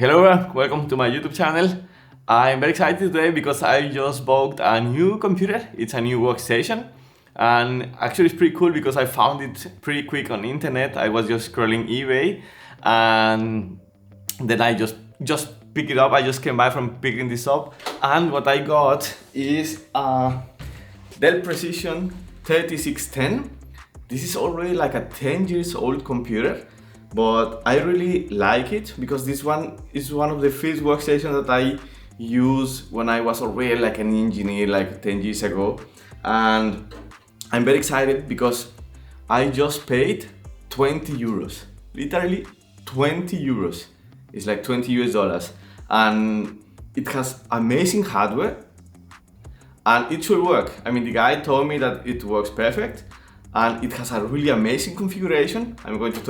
Hello everyone, welcome to my YouTube channel. I'm very excited today because I just bought a new computer. It's a new workstation, and actually it's pretty cool because I found it pretty quick on internet. I was just scrolling eBay and then I just picked it up. I just came back from picking this up, and what I got is a Dell Precision 3610. This is already like a 10 years old computer, but I really like it because this one is one of the first workstations that I used when I was already like an engineer like 10 years ago. And I'm very excited because I just paid 20 euros, literally 20 euros. It's like 20 US dollars. And it has amazing hardware and it should work. I mean, the guy told me that it works perfect and it has a really amazing configuration. I'm going to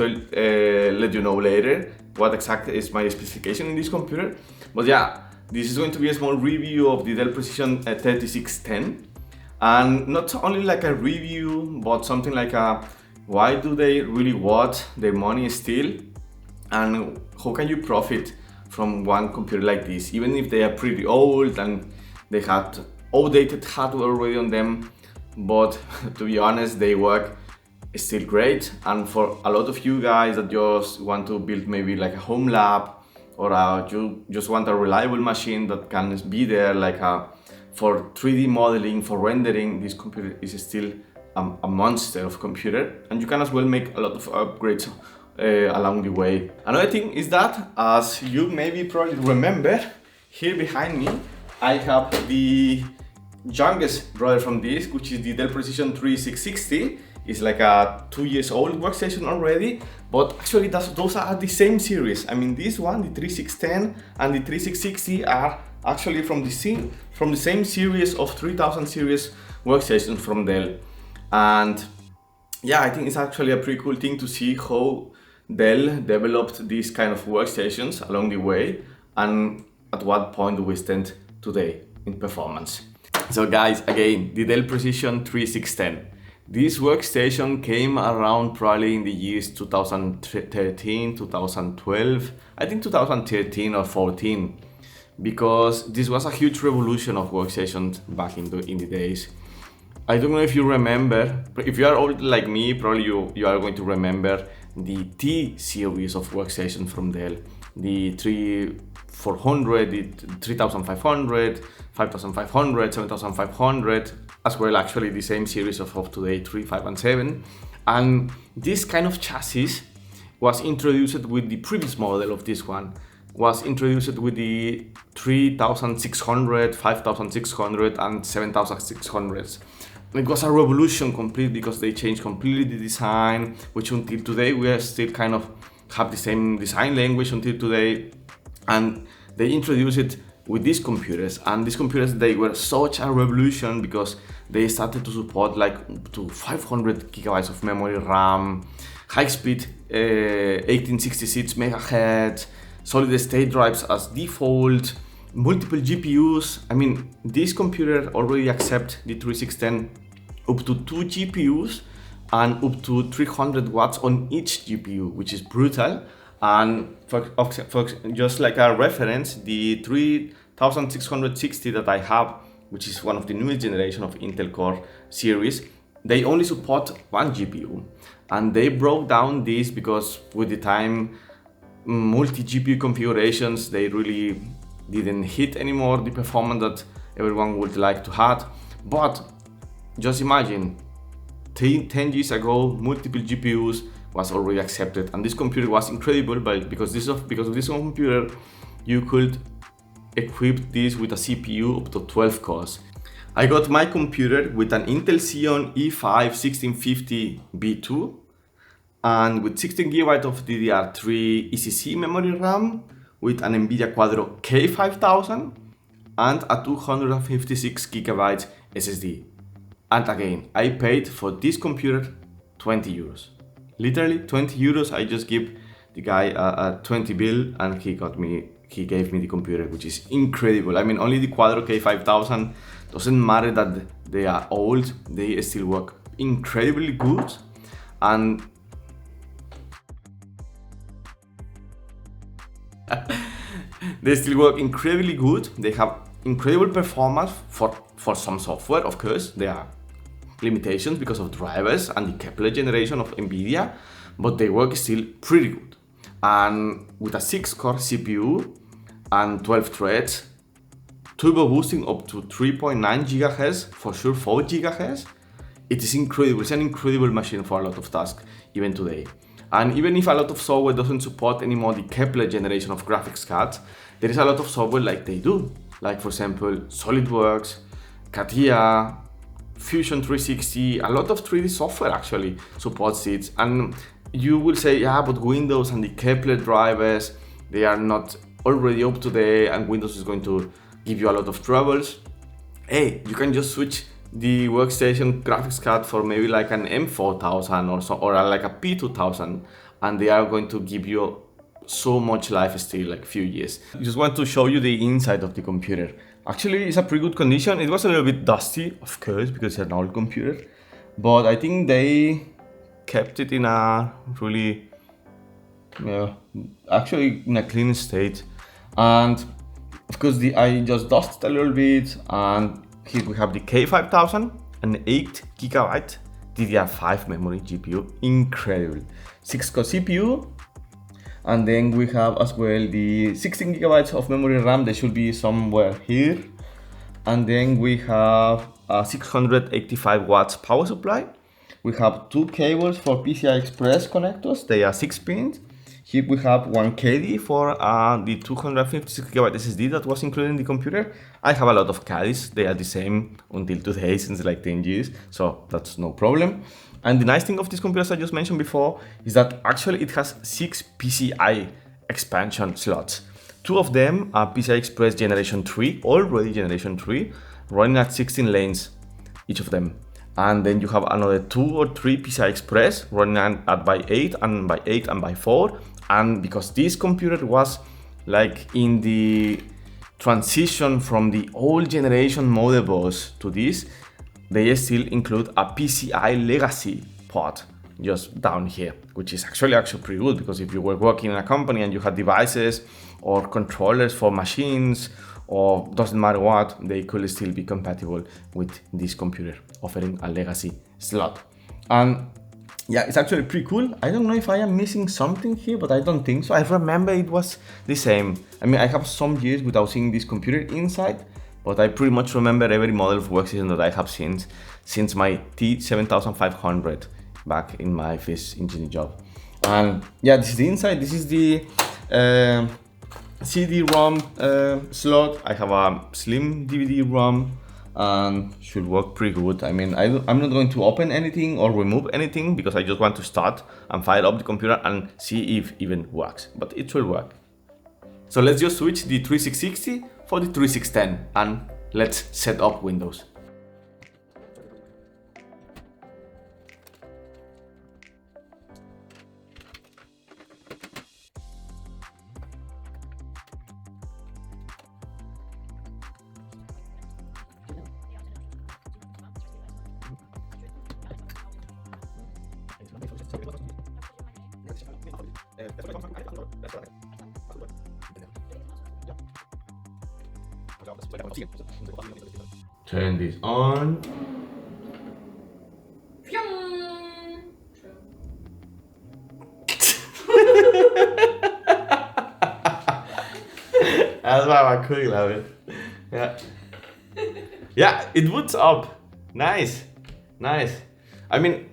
let you know later what exactly is my specification in this computer. But yeah, this is going to be a small review of the Dell Precision 3610. And not only like a review, but something like a why do they really want their money still? And how can you profit from one computer like this, even if they are pretty old and they had outdated hardware already on them, but to be honest, they work still great. And for a lot of you guys that just want to build maybe like a home lab, or you just want a reliable machine that can be there like for 3D modeling, for rendering, this computer is still a monster of computer, and you can as well make a lot of upgrades along the way. Another thing is that, as you maybe probably remember, here behind me I have the youngest brother from this, which is the Dell Precision 3660. It's like a 2 years old workstation already, but actually those are the same series. I mean, this one, the 3610 and the 3660, are actually from the same series of 3000 series workstations from Dell. And yeah, I think it's actually a pretty cool thing to see how Dell developed these kind of workstations along the way, and at what point do we stand today in performance. So guys, again, the Dell Precision 3610. This workstation came around probably in the years 2013, 2012, I think 2013 or 14, because this was a huge revolution of workstations back in the days. I don't know if you remember, but if you are old like me, probably you are going to remember the T series of workstations from Dell. The 3400, the 3500, 5500, 7500, as well actually the same series of today, 3, 5 and 7. And this kind of chassis was introduced with the previous model of this one, was introduced with the 3600, 5600 and 7600. It was a revolution complete because they changed completely the design, which until today we are still kind of have the same design language until today. And they introduced it with these computers, and these computers, they were such a revolution because they started to support like up to 500 gigabytes of memory RAM, high speed 1866 megahertz, solid state drives as default, multiple GPUs. I mean, this computer already accept the 3610 up to 2 GPUs and up to 300 watts on each GPU, which is brutal. And for just like a reference, the 3660 that I have, which is one of the newest generation of Intel Core series, they only support 1 GPU. And they broke down this because with the time, multi-GPU configurations, they really didn't hit anymore the performance that everyone would like to have. But just imagine, 10 years ago, multiple GPUs was already accepted, and this computer was incredible. But because of this computer, you could equip this with a CPU up to 12 cores. I got my computer with an Intel Xeon E5 1650 B2 and with 16 GB of DDR3 ECC memory RAM, with an NVIDIA Quadro K5000 and a 256 GB SSD. And again, I paid for this computer 20 euros. Literally 20 euros. I just give the guy a 20 bill and he gave me the computer, which is incredible. I mean, only the Quadro K5000, doesn't matter that they are old, they still work incredibly good. And They still work incredibly good. They have incredible performance for some software. Of course, there are limitations because of drivers and the Kepler generation of NVIDIA, but they work still pretty good. And with a 6-core CPU and 12 threads, turbo boosting up to 3.9 GHz, for sure 4 GHz, it is incredible. It's an incredible machine for a lot of tasks, even today. And even if a lot of software doesn't support anymore the Kepler generation of graphics cards, there is a lot of software like they do. Like, for example, SolidWorks, CATIA, Fusion 360, a lot of 3D software actually supports it. And you will say, yeah, but Windows and the Kepler drivers, they are not already up to date and Windows is going to give you a lot of troubles. Hey, you can just switch the workstation graphics card for maybe like an M4000 or so, or like a P2000, and they are going to give you so much life still, like a few years. I just want to show you the inside of the computer. Actually, it's a pretty good condition. It was a little bit dusty, of course, because it's an old computer, but I think they kept it in a really, actually in a clean state. And of course, I just dusted a little bit, and here we have the K5000, an 8GB DDR5 memory GPU, incredible. 6-core CPU, and then we have as well the 16GB of memory RAM. They should be somewhere here. And then we have a 685 watts power supply. We have 2 cables for PCI Express connectors. They are 6 pins. Here we have 1 KD for the 256GB SSD that was included in the computer. I have a lot of CADs. They are the same until today, since like 10 years, so that's no problem. And the nice thing of this computer, as I just mentioned before, is that actually it has 6 PCI expansion slots. 2 of them are PCI Express Generation 3, already Generation 3, running at 16 lanes, each of them. And then you have another 2 or 3 PCI Express running at by 8 and by 8 and by 4. And because this computer was like in the transition from the old generation motherboards to this, they still include a PCI legacy port just down here, which is actually pretty good, because if you were working in a company and you had devices or controllers for machines, or doesn't matter what, they could still be compatible with this computer, offering a legacy slot. And yeah, it's actually pretty cool. I don't know if I am missing something here, but I don't think so. I remember it was the same. I mean, I have some years without seeing this computer inside, but I pretty much remember every model of workstation that I have seen since my T7500 back in my first engineering job. And yeah, this is the inside. This is the CD-ROM slot. I have a slim DVD-ROM and should work pretty good. I mean, I'm not going to open anything or remove anything, because I just want to start and fire up the computer and see if it even works, but it will work. So let's just switch the 3660 for the 3610 and let's set up Windows. Turn this on. That's why I'm cool, love it. Yeah. Yeah, it boots up. Nice. Nice. I mean,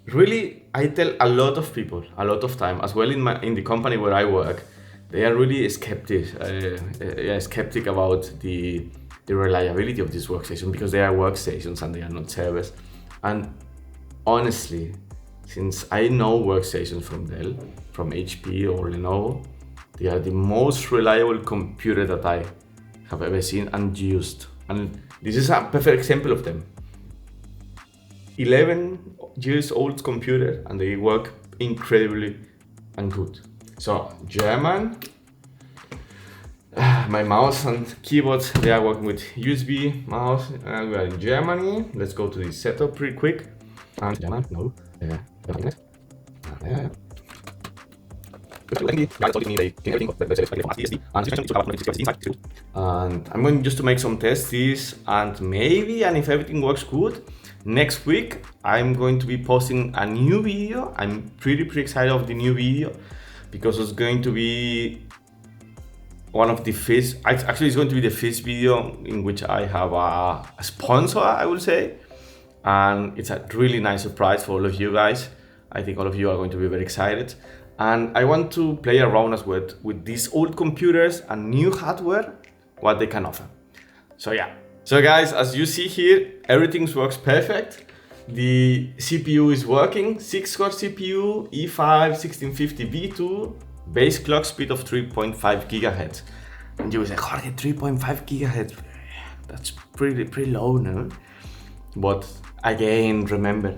really, I tell a lot of people, a lot of time, as well in the company where I work, they are really skeptic about the reliability of this workstation, because they are workstations and they are not servers. And honestly, since I know workstations from Dell, from HP or Lenovo, they are the most reliable computer that I have ever seen and used. And this is a perfect example of them. 11 years old computer, and they work incredibly and good. So German, my mouse and keyboards, they are working with USB mouse, and we are in Germany. Let's go to the setup pretty quick. And German, no, And I'm going just to make some tests, and maybe, and if everything works good, next week I'm going to be posting a new video. I'm pretty excited of the new video because it's going to be one of the first, actually it's going to be the first video in which I have a sponsor, I will say. And it's a really nice surprise for all of you guys. I think all of you are going to be very excited. And I want to play around as well with these old computers and new hardware, what they can offer. So yeah. So guys, as you see here, everything works perfect. The CPU is working, 6-core CPU, E5 1650V2, base clock speed of 3.5 gigahertz. And you will say, Jorge, 3.5 gigahertz, that's pretty low, no? But again, remember,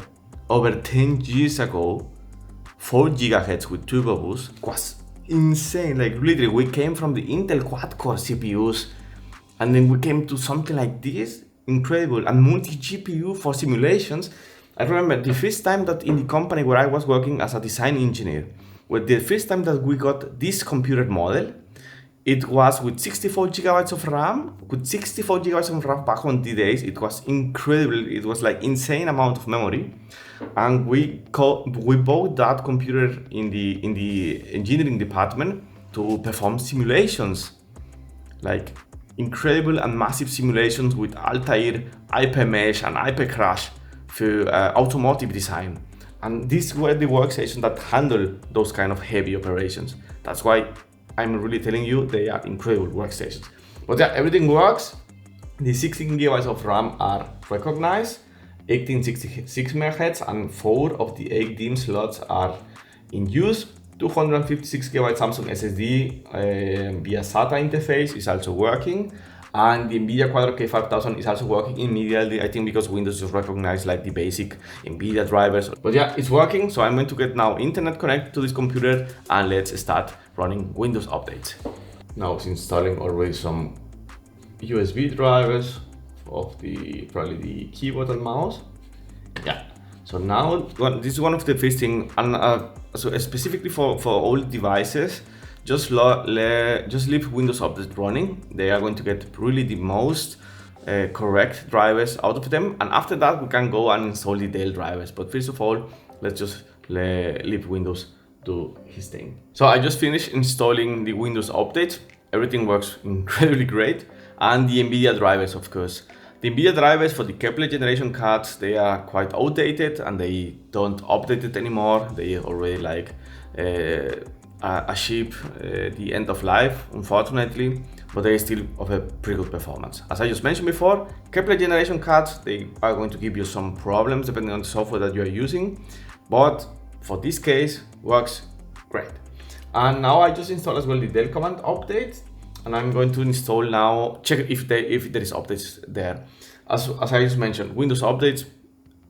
over 10 years ago, 4 gigahertz with turbo boost was insane. Like literally, we came from the Intel Quadro CPUs, and then we came to something like this, incredible, and multi-GPU for simulations. I remember the first time that in the company where I was working as a design engineer, the first time that we got this computer model, it was with 64 gigabytes of RAM. With 64 gigabytes of RAM back on the days, it was incredible. It was like insane amount of memory. And we bought that computer in the engineering department to perform simulations, like incredible and massive simulations with Altair, Hypermesh, and Hypercrash for automotive design. And these were the workstations that handle those kind of heavy operations. That's why I'm really telling you they are incredible workstations. But yeah, everything works. The 16 gigabytes of RAM are recognized, 1866 MHz, and 4 of the 8 DIMM slots are in use. 256 gigabyte Samsung SSD via SATA interface is also working. And the NVIDIA Quadro K5000 is also working immediately, I think because Windows just recognized like the basic NVIDIA drivers. But yeah, it's working. So I'm going to get now internet connected to this computer and let's start running Windows updates. Now it's installing already some USB drivers of probably the keyboard and mouse. Yeah. So now this is one of the first things, and so specifically for all devices, just leave Windows Update running. They are going to get really the most correct drivers out of them, and after that we can go and install the Dell drivers. But first of all, let's just leave Windows do his thing. So I just finished installing the Windows Update. Everything works incredibly great, and the NVIDIA drivers, of course. The NVIDIA drivers for the Kepler generation cards, they are quite outdated and they don't update it anymore. They already like achieve the end of life, unfortunately, but they still offer pretty good performance. As I just mentioned before, Kepler generation cards, they are going to give you some problems depending on the software that you are using, but for this case, works great. And now I just installed as well the Dell command update, and I'm going to install now, check if there is updates there. As I just mentioned, Windows updates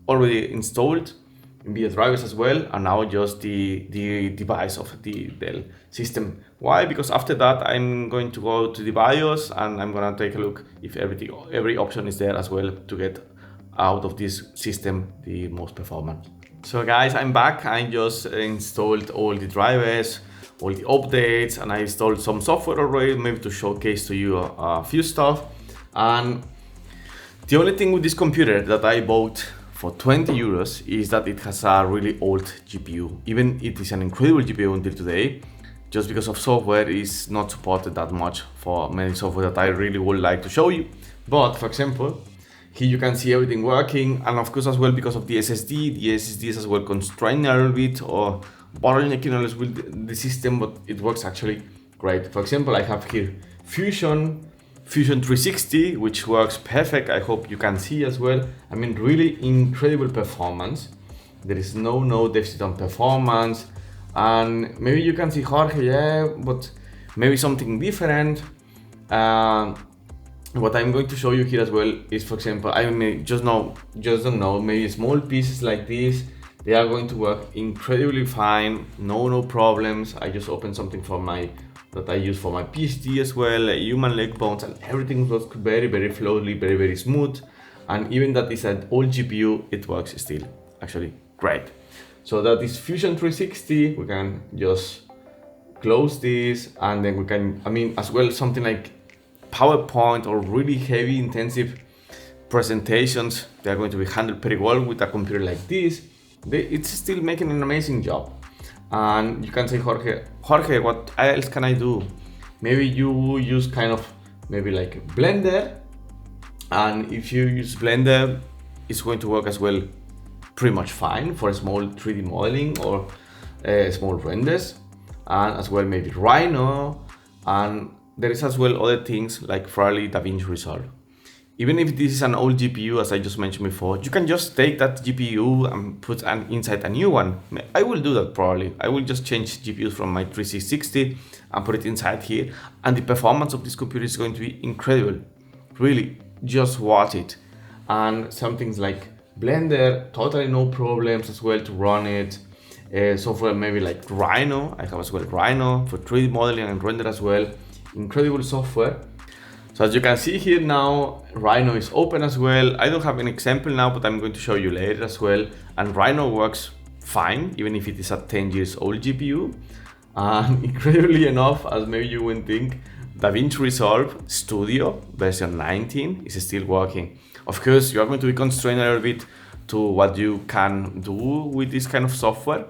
already installed, NVIDIA drivers as well, and now just the device of the Dell system. Why? Because after that I'm going to go to the BIOS and I'm gonna take a look if every option is there as well to get out of this system the most performance. So guys, I'm back. I just installed all the drivers, all the updates, and I installed some software already, maybe to showcase to you a few stuff. And the only thing with this computer that I bought for 20 euros is that it has a really old GPU. Even it is an incredible GPU until today, just because of software is not supported that much for many software that I really would like to show you. But for example, here you can see everything working, and of course as well because of the SSD is as well constrained a little bit or bottlenecking a little bit the system, but it works actually great. For example, I have here Fusion 360, which works perfect. I hope you can see as well. I mean, really incredible performance. There is no deficit on performance, and maybe you can see, Jorge, yeah, but maybe something different. What I'm going to show you here as well is, for example, I may just don't know, maybe small pieces like this, they are going to work incredibly fine, no problems. I just opened something from that I use for my PhD as well, human leg bones, and everything works very flowly, very smooth. And even that is an old GPU, it works still actually great. So that is Fusion 360. We can just close this, and then we can, I mean, as well, something like PowerPoint or really heavy intensive presentations, they're going to be handled pretty well with a computer like this. It's still making an amazing job. And you can say, Jorge, what else can I do? Maybe you use kind of maybe like Blender, and if you use Blender, it's going to work as well pretty much fine for small 3D modeling or small renders, and as well maybe Rhino, and there is as well other things like probably DaVinci Resolve. Even if this is an old GPU, as I just mentioned before, you can just take that GPU and put inside a new one. I will do that probably. I will just change GPUs from my 3660 and put it inside here. And the performance of this computer is going to be incredible. Really, just watch it. And some things like Blender, totally no problems as well to run it. Software maybe like Rhino. I have as well Rhino for 3D modeling and render as well. Incredible software. So as you can see here now, Rhino is open as well. I don't have an example now, but I'm going to show you later as well. And Rhino works fine, even if it is a 10 years old GPU. And incredibly enough, as maybe you wouldn't think, DaVinci Resolve Studio version 19 is still working. Of course, you are going to be constrained a little bit to what you can do with this kind of software.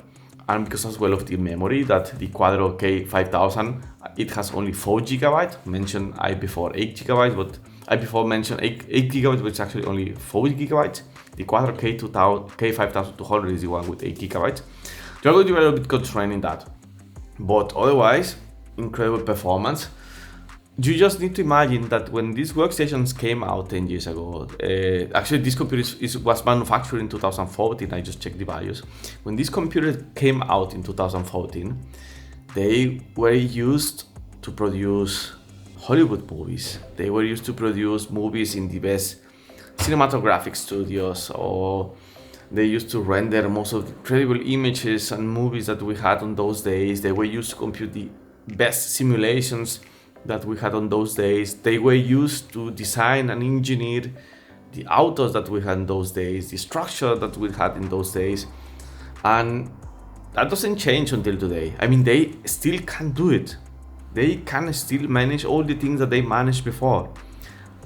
And because as well of the memory that the Quadro K5000, it has only 4 GB. Mentioned I before 8 GB, but I before mentioned 8 GB, but it's actually only 4 GB. The Quadro K5200 is the one with 8 GB. You're going to be a little bit constrained in that, but otherwise, incredible performance. You just need to imagine that when these workstations came out 10 years ago, actually this computer was manufactured in 2014, I just checked the values. When this computer came out in 2014, they were used to produce Hollywood movies. They were used to produce movies in the best cinematographic studios, or they used to render most of the incredible images and movies that we had on those days. They were used to compute the best simulations that we had on those days. They were used to design and engineer the autos that we had in those days, the structure that we had in those days. And that doesn't change until today. I mean, they still can do it. They can still manage all the things that they managed before.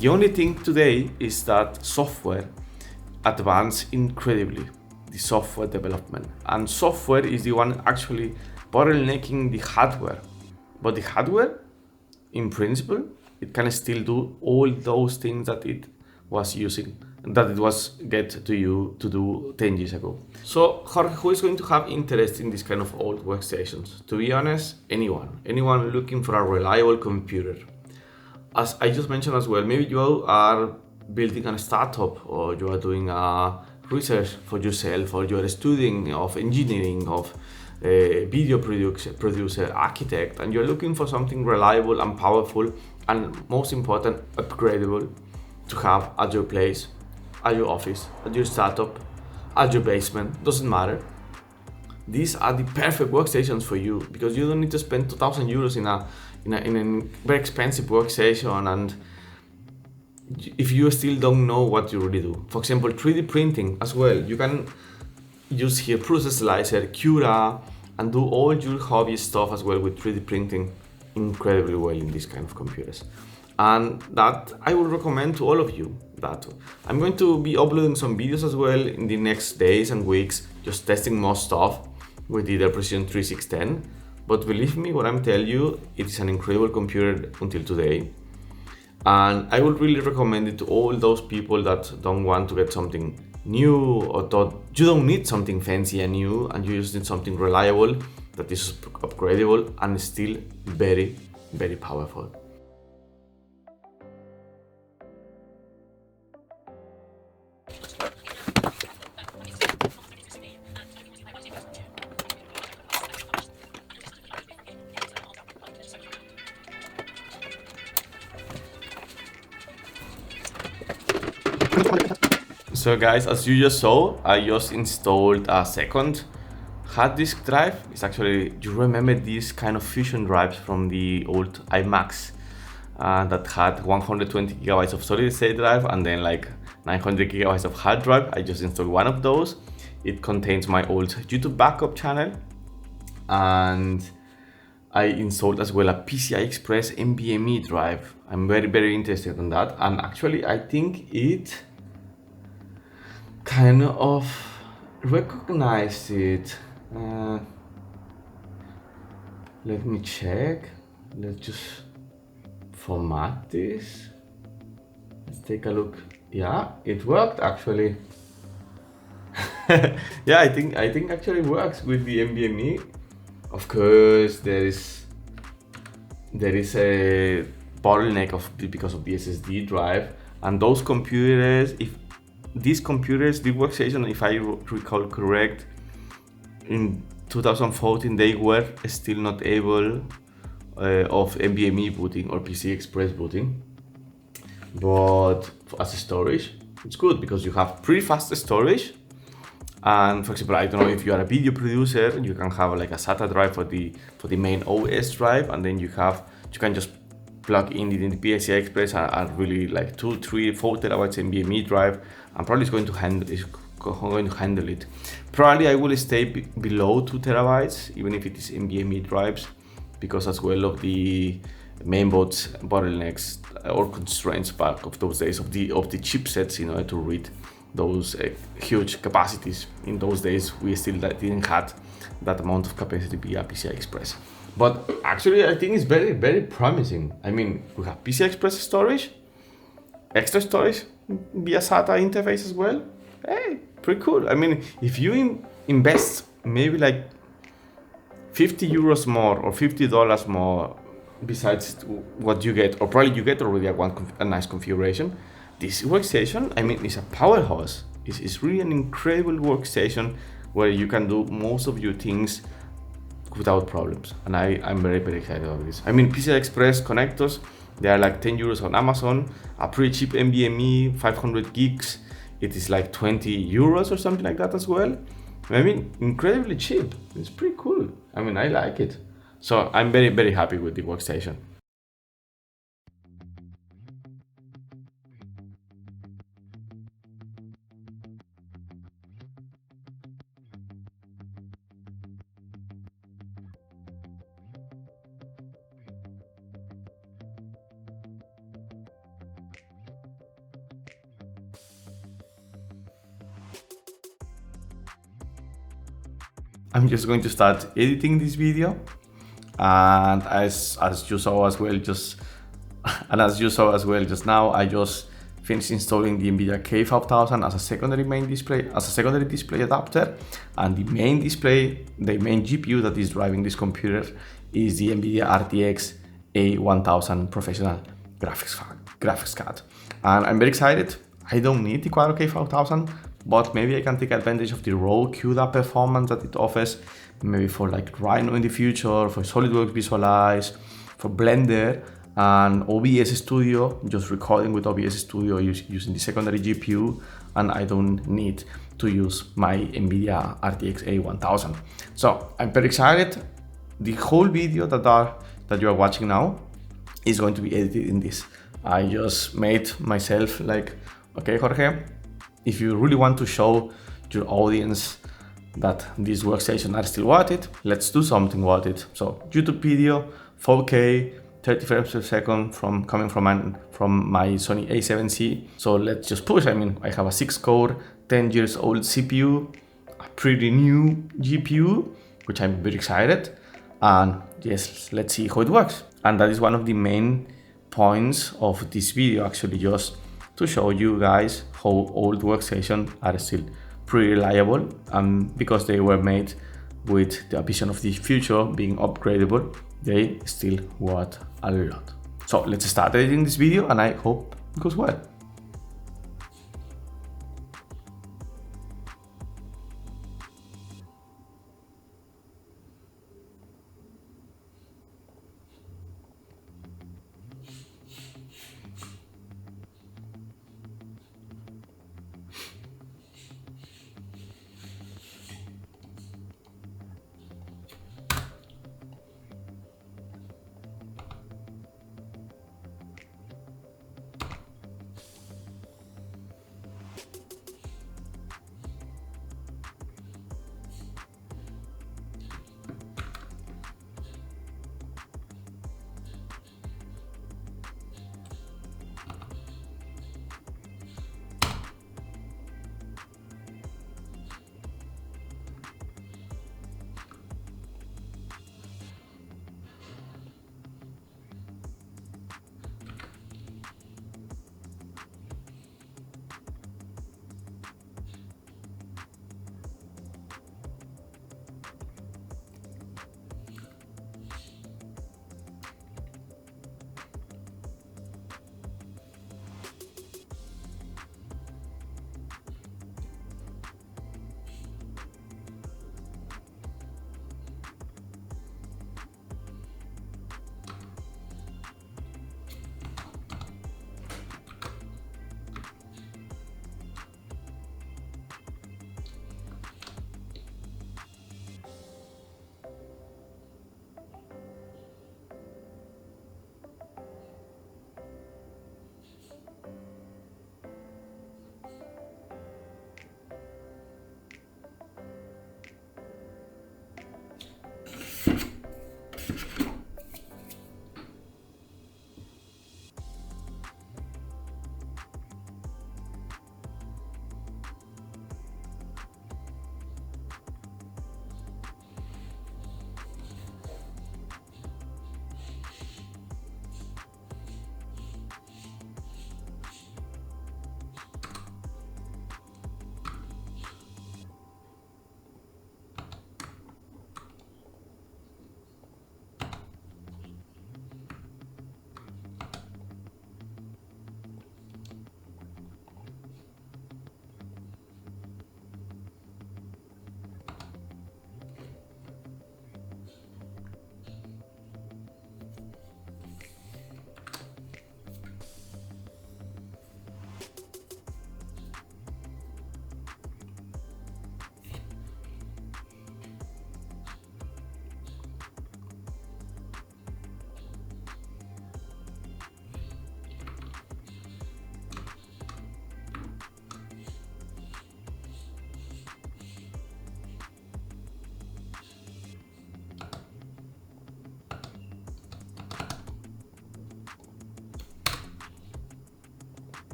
The only thing today is that software advanced incredibly, the software development. And software is the one actually bottlenecking the hardware. But the hardware, in principle, it can still do all those things that it was using, that it was get to you to do 10 years ago. So who is going to have interest in this kind of old workstations? To be honest, anyone looking for a reliable computer. As I just mentioned as well, maybe you are building a startup, or you are doing a research for yourself, or you are a student of engineering, of video producer, architect, and you're looking for something reliable and powerful, and most important, upgradable to have at your place, at your office, at your startup, at your basement, doesn't matter. These are the perfect workstations for you, because you don't need to spend 2,000 euros in a very expensive workstation, and if you still don't know what you really do. For example, 3D printing as well. You can use here process slicer, Cura, and do all your hobby stuff as well with 3D printing incredibly well in these kind of computers. And that I would recommend to all of you. That I'm going to be uploading some videos as well in the next days and weeks, just testing more stuff with the Dell Precision 3610. But believe me, what I'm telling you, it is an incredible computer until today. And I would really recommend it to all those people that don't want to get something new, or you don't need something fancy and new, and you just need something reliable that is upgradable and still very, very powerful. So guys, as you just saw, I just installed a second hard disk drive. It's actually, you remember these kind of fusion drives from the old iMacs that had 120 gigabytes of solid state drive and then like 900 gigabytes of hard drive. I just installed one of those. It contains my old YouTube backup channel, and I installed as well a PCI Express NVMe drive. I'm very interested in that, and actually I think it kind of recognized it. Let me check. Let's just format this. Let's take a look. Yeah, it worked actually. Yeah, I think actually works with the NVMe. Of course, there is a bottleneck because of the SSD drive, and those computers, the workstation, if I recall correct, in 2014 they were still not able of NVMe booting or PCI Express booting. But as a storage, it's good because you have pretty fast storage. And for example, I don't know if you are a video producer, you can have like a SATA drive for the main OS drive, and then you can just plug in the PCI Express and really like 2, 3, 4 terabytes NVMe drive, and probably it's going to handle it. Probably I will stay below 2 terabytes, even if it is NVMe drives, because as well of the mainboards bottlenecks or constraints back of those days of the chipsets in order to read those huge capacities. In those days we still didn't have that amount of capacity via PCI Express. But actually I think it's very promising. I mean, we have PCI Express storage, extra storage via SATA interface as well. Hey, pretty cool. I mean, if you invest maybe like 50 euros more or $50 more besides what you get, or probably you get already a nice configuration, this workstation, I mean, is a powerhouse. It's really an incredible workstation where you can do most of your things without problems. And I'm very excited about this. I mean, PCI Express connectors, they are like 10 euros on Amazon. A pretty cheap NVMe, 500 gigs, it is like 20 euros or something like that as well. I mean, incredibly cheap. It's pretty cool. I mean, I like it. So I'm very happy with the workstation. I'm just going to start editing this video, and as you saw as well just now, I just finished installing the NVIDIA K5000 as a secondary display adapter, and the main GPU that is driving this computer is the NVIDIA RTX A1000 professional graphics card, and I'm very excited. I don't need the Quadro K5000, but maybe I can take advantage of the raw queued up performance that it offers, maybe for like Rhino in the future, for SolidWorks Visualize, for Blender and OBS Studio, just recording with OBS Studio using the secondary GPU, and I don't need to use my NVIDIA RTX A1000. So I'm very excited. The whole video that you are watching now is going to be edited in this. I just made myself like, okay, Jorge, if you really want to show your audience that these workstations are still worth it, let's do something worth it. So YouTube video, 4K, 30 frames per second coming from my Sony A7C. So let's just push. I mean, I have a 6-core, 10 years old CPU, a pretty new GPU, which I'm very excited. And yes, let's see how it works. And that is one of the main points of this video, actually, just to show you guys how old workstations are still pretty reliable, because they were made with the vision of the future being upgradable, they still worth a lot. So let's start editing this video, and I hope it goes well.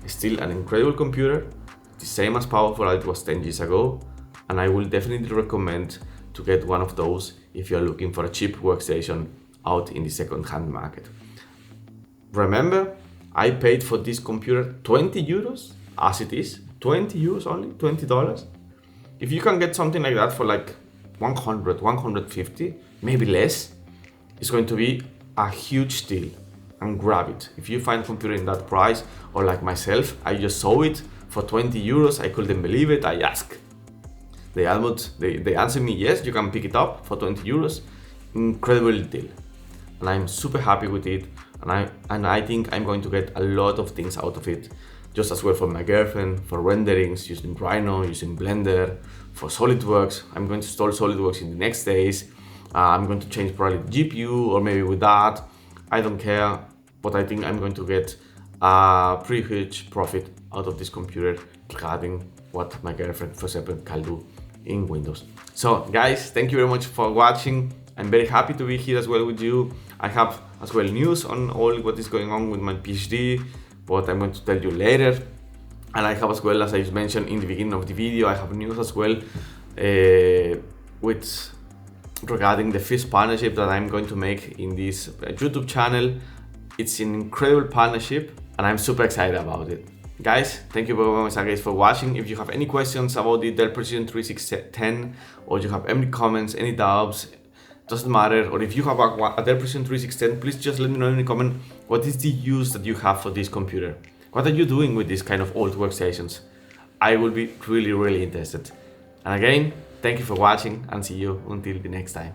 Still an incredible computer, the same as powerful as it was 10 years ago, and I will definitely recommend to get one of those if you're looking for a cheap workstation out in the second-hand market. Remember, I paid for this computer 20 euros, as it is, 20 euros only, $20. If you can get something like that for like 100, 150, maybe less, it's going to be a huge deal, and grab it. If you find a computer in that price, or like myself, I just saw it for 20 euros, I couldn't believe it, I asked. They answered me, yes, you can pick it up for 20 euros, incredible deal. And I'm super happy with it, and I think I'm going to get a lot of things out of it, just as well for my girlfriend, for renderings, using Rhino, using Blender, for SolidWorks. I'm going to install SolidWorks in the next days. I'm going to change probably the GPU, or maybe with that, I don't care, but I think I'm going to get a pretty huge profit out of this computer regarding what my girlfriend, for example, can do in Windows. So guys, thank you very much for watching. I'm very happy to be here as well with you. I have as well news on all what is going on with my PhD, but I'm going to tell you later. And I have as well, as I mentioned in the beginning of the video, I have news as well regarding the first partnership that I'm going to make in this YouTube channel. It's an incredible partnership, and I'm super excited about it. Guys, thank you very much guys for watching. If you have any questions about the Dell Precision 3610, or you have any comments, any doubts, doesn't matter, or if you have a Dell Precision 3610, please just let me know in the comment what is the use that you have for this computer. What are you doing with these kind of old workstations? I will be really interested. And again, thank you for watching, and see you until the next time.